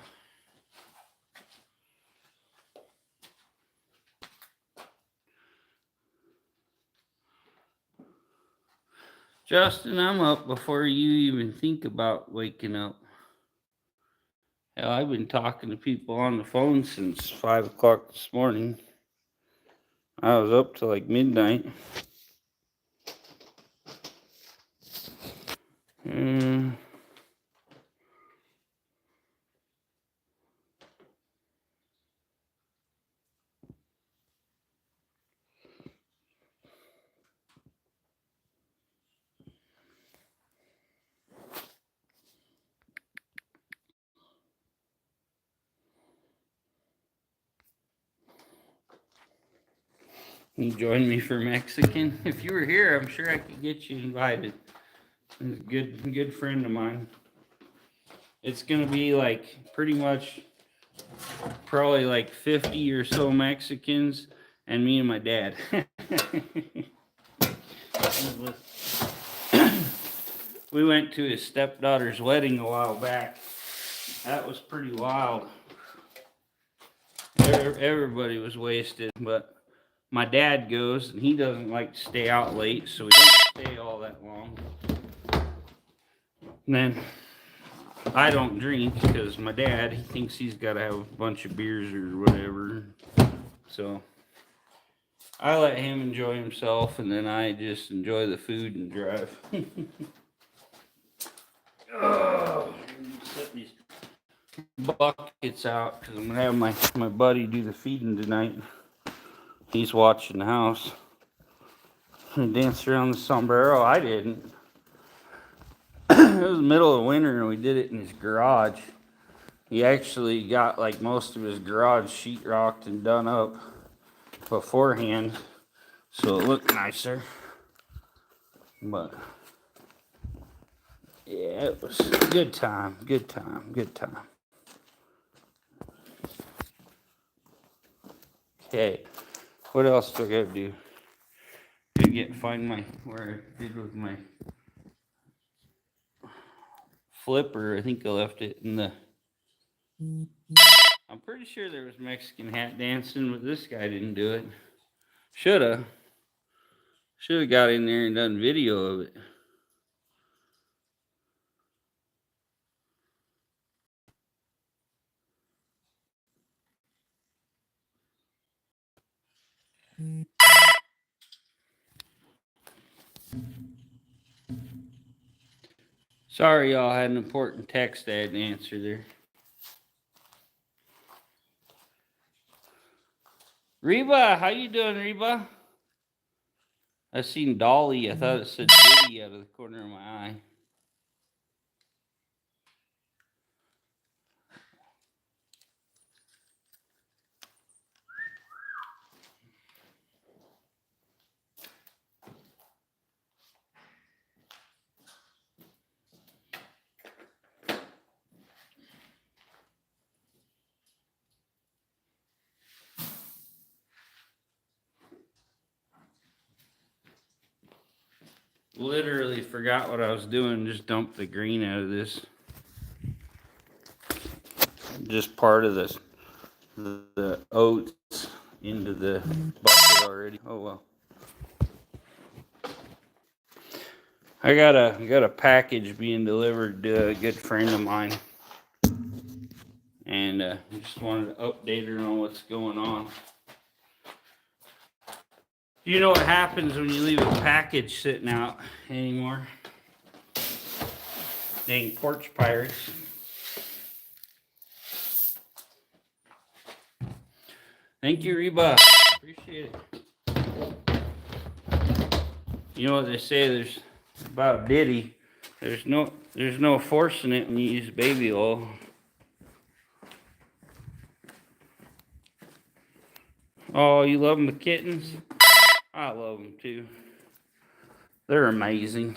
Justin, I'm up before you even think about waking up. Hell, I've been talking to people on the phone since 5 o'clock this morning. I was up till like midnight. You join me for Mexican? If you were here, I'm sure I could get you invited. He's a good friend of mine. It's gonna be like pretty much probably like 50 or so Mexicans and me and my dad. We went to his stepdaughter's wedding a while back. That was pretty wild. Everybody was wasted, but my dad goes and he doesn't like to stay out late, so we don't stay all that long. And then I don't drink because my dad, he thinks he's got to have a bunch of beers or whatever. So I let him enjoy himself, and then I just enjoy the food and drive. Oh, set these buckets out because I'm going to have my buddy do the feeding tonight. He's watching the house. He danced around the sombrero. I didn't. It was the middle of winter and we did it in his garage. He actually got like most of his garage sheetrocked and done up beforehand, so it looked nicer. But yeah, it was a good time. Okay, what else do I gotta do? Find where I did with my flipper. I think I left it in the. I'm pretty sure there was Mexican hat dancing, but this guy didn't do it. Shoulda got in there and done video of it. Sorry, y'all, I had an important text I had to answer there. Reba, how you doing, Reba? I seen Dolly. I thought it said Diddy out of the corner of my eye. literally forgot what I was doing. Just dumped the green out of this. Just part of this, the oats into the bucket already. Oh well. I got a package being delivered to a good friend of mine, and just wanted to update her on what's going on. You know what happens when you leave a package sitting out anymore? Dang porch pirates. Thank you, Reba. Appreciate it. You know what they say? There's about Diddy. There's no forcing it when you use baby oil. Oh, you love them, the kittens? I love them too. They're amazing.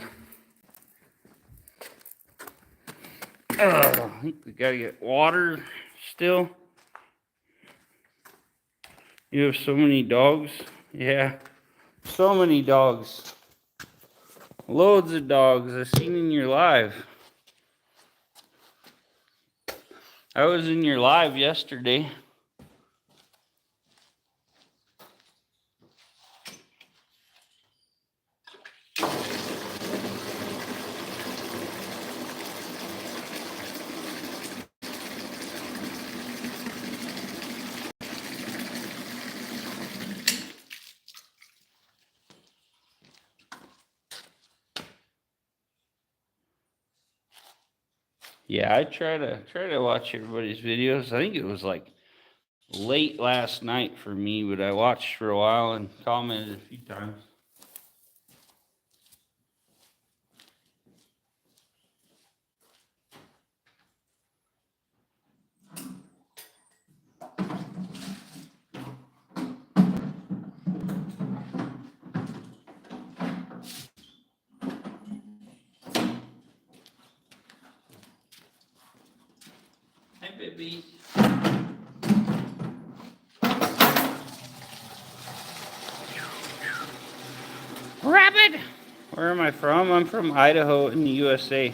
I think we gotta get water still. You have so many dogs. Yeah, so many dogs. Loads of dogs I've seen in your live. I was in your live yesterday. Yeah, I try to watch everybody's videos. I think it was like late last night for me, but I watched for a while and commented a few times. Hi, baby. Rabbit! Where am I from? I'm from Idaho in the USA.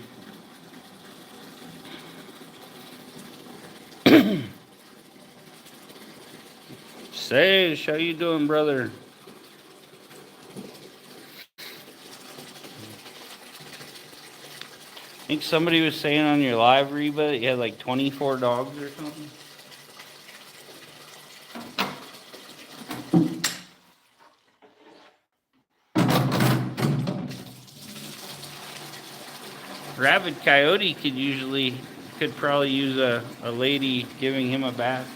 Sage, how you doing, brother? I think somebody was saying on your live, Reba, that you had like 24 dogs or something. Rabid Coyote could probably use a lady giving him a bath.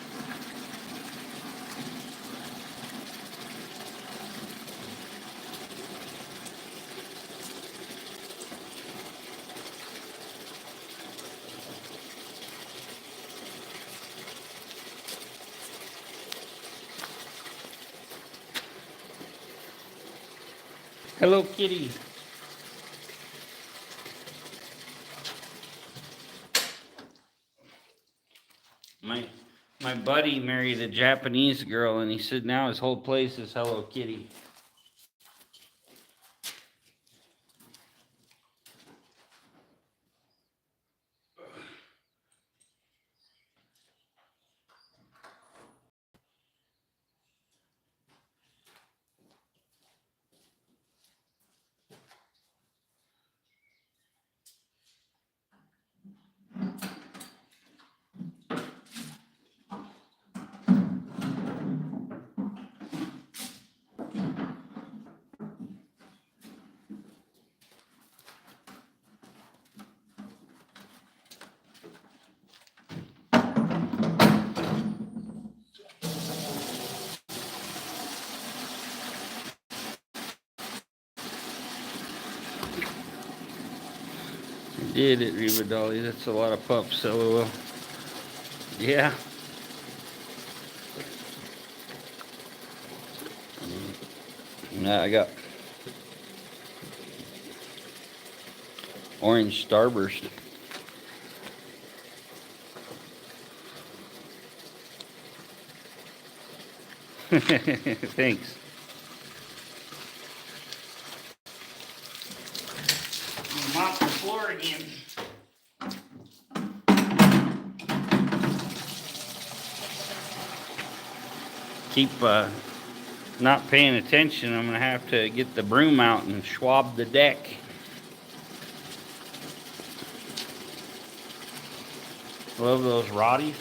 Hello, kitty. My buddy married a Japanese girl, and he said now his whole place is Hello Kitty. Did it, Reba Dolly? That's a lot of pups, LOL. Yeah. Nah, I got orange starburst. Thanks. door again. Keep not paying attention. I'm going to have to get the broom out and swab the deck. Love those Rotties.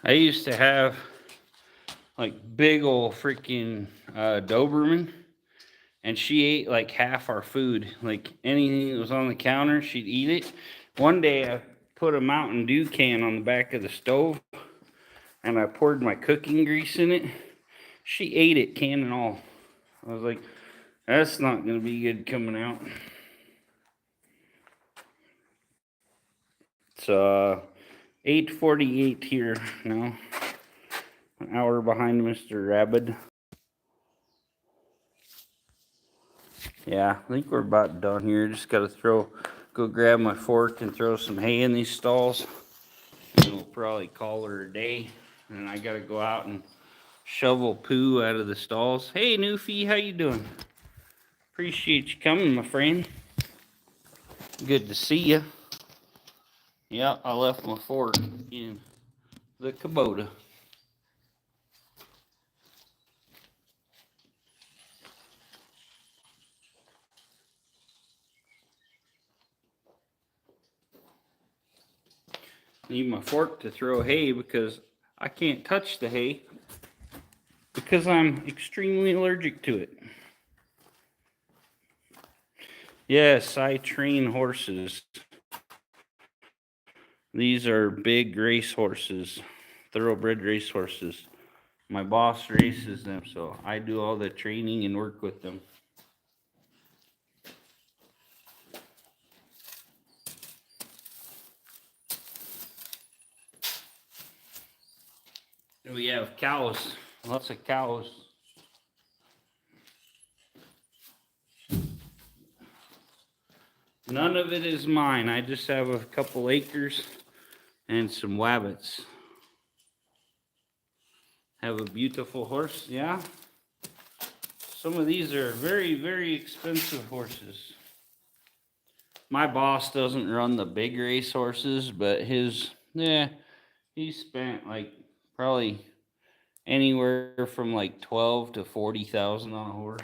I used to have like big old freaking Doberman, and she ate like half our food. Like anything that was on the counter, she'd eat it. One day I put a Mountain Dew can on the back of the stove, and I poured my cooking grease in it. She ate it, can and all. I was like, that's not going to be good coming out. It's 8:48 here now. An hour behind Mr. Rabbit. Yeah, I think we're about done here. Just got to go grab my fork and throw some hay in these stalls. And we'll probably call her a day. And I got to go out and shovel poo out of the stalls. Hey, Newfie, how you doing? Appreciate you coming, my friend. Good to see you. Yeah, I left my fork in the Kubota. Need my fork to throw hay because I can't touch the hay because I'm extremely allergic to it. Yes, I train horses. These are big race horses, thoroughbred race horses. My boss races them, so I do all the training and work with them. We have cows, lots of cows. None of it is mine. I just have a couple acres and some wabbits. Have a beautiful horse, yeah. Some of these are very, very expensive horses. My boss doesn't run the big race horses, but he spent like probably anywhere from like 12 to 40,000 on a horse.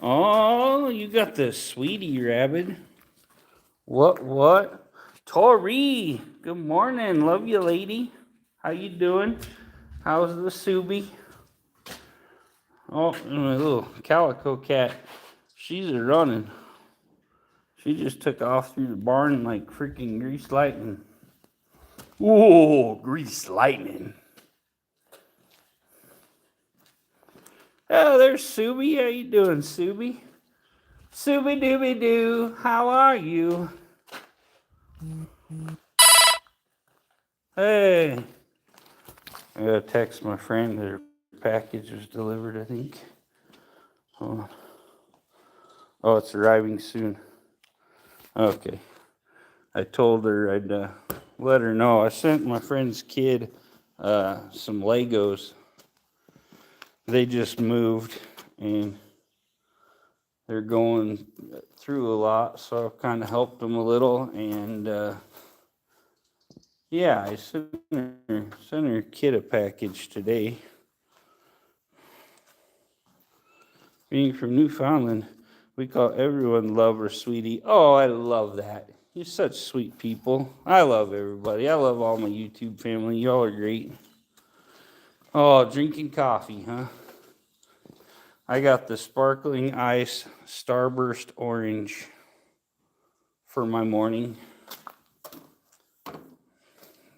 Oh, you got the sweetie rabbit. What? Tori, good morning. Love you, lady. How you doing? How's the Subi? Oh, my little calico cat. She's a running. She just took off through the barn like freaking grease lightning. Ooh, grease lightning. Oh, there's Subi. How you doing, Subi? Subi dooby doo. How are you? Hey. I gotta text my friend that her package was delivered, I think. Hold on. Oh, it's arriving soon. Okay. I told her I'd let her know. I sent my friend's kid some Legos. They just moved and they're going through a lot, so I've kind of helped them a little. And yeah, I sent her kid a package today. Being from Newfoundland, we call everyone love or sweetie. Oh, I love that. You're such sweet people. I love everybody. I love all my YouTube family. Y'all are great. Oh, drinking coffee, huh? I got the sparkling ice Starburst orange for my morning.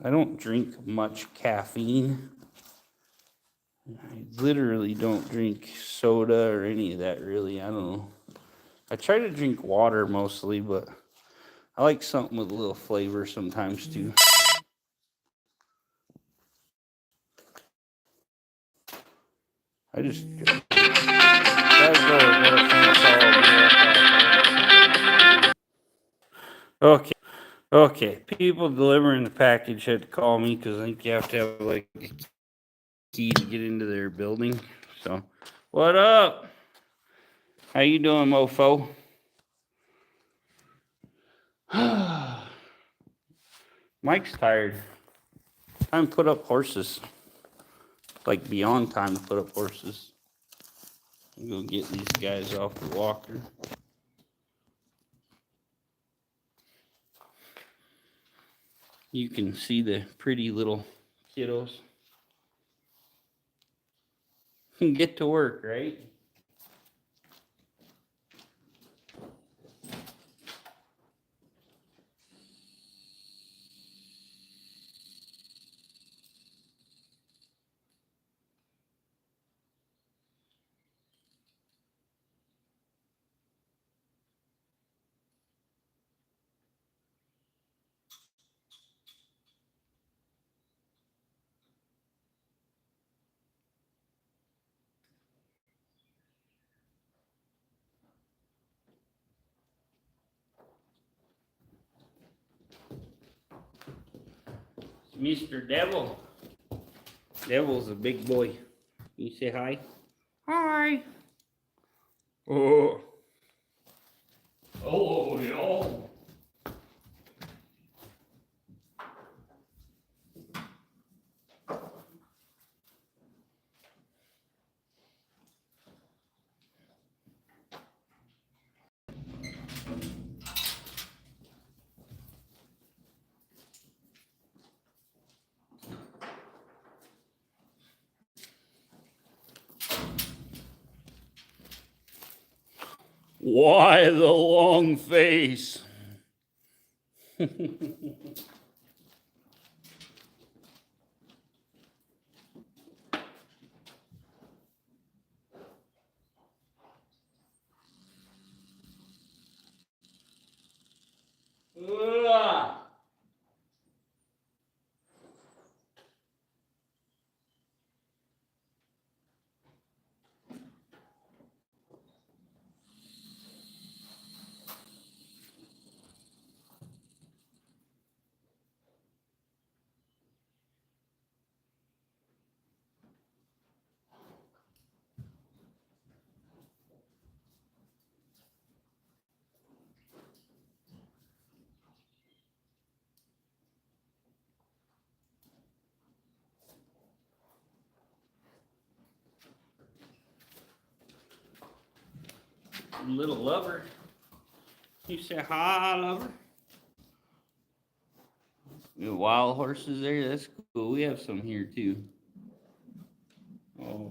I don't drink much caffeine. I literally don't drink soda or any of that, really. I don't know. I try to drink water mostly, but I like something with a little flavor sometimes too. I just okay. Okay. People delivering the package had to call me because I think you have to have like a key to get into their building. So, what up? How you doing, mofo? Mike's tired. Time to put up horses. Like beyond time to put up horses. I'm gonna get these guys off the walker. You can see the pretty little kiddos. Get to work, right? Mr. Devil. Devil's a big boy. You say hi? Hi. Oh. Oh, no. Why the long face? Little lover. You say hi, lover. You have wild horses there? That's cool. We have some here too. Oh,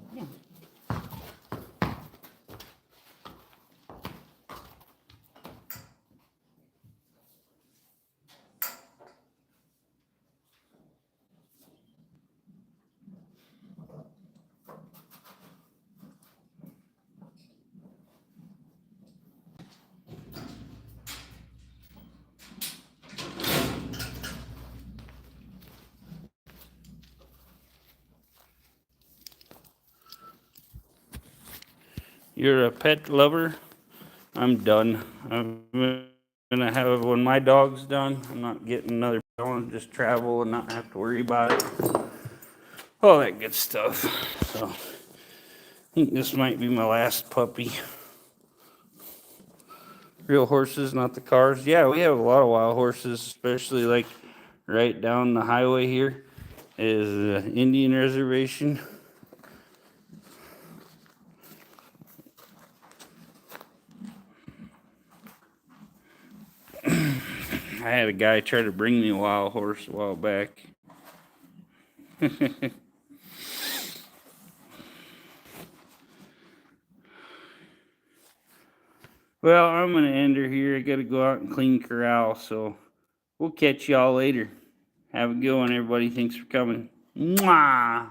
you're a pet lover? I'm done. I'm gonna have when my dog's done. I'm not getting another. I want to just travel and not have to worry about it. All that good stuff. So I think this might be my last puppy. Real horses, not the cars. Yeah, we have a lot of wild horses, especially like right down the highway here is the Indian reservation. I had a guy try to bring me a wild horse a while back. Well, I'm going to end her here. I got to go out and clean corral, so we'll catch y'all later. Have a good one, everybody. Thanks for coming. Mwah!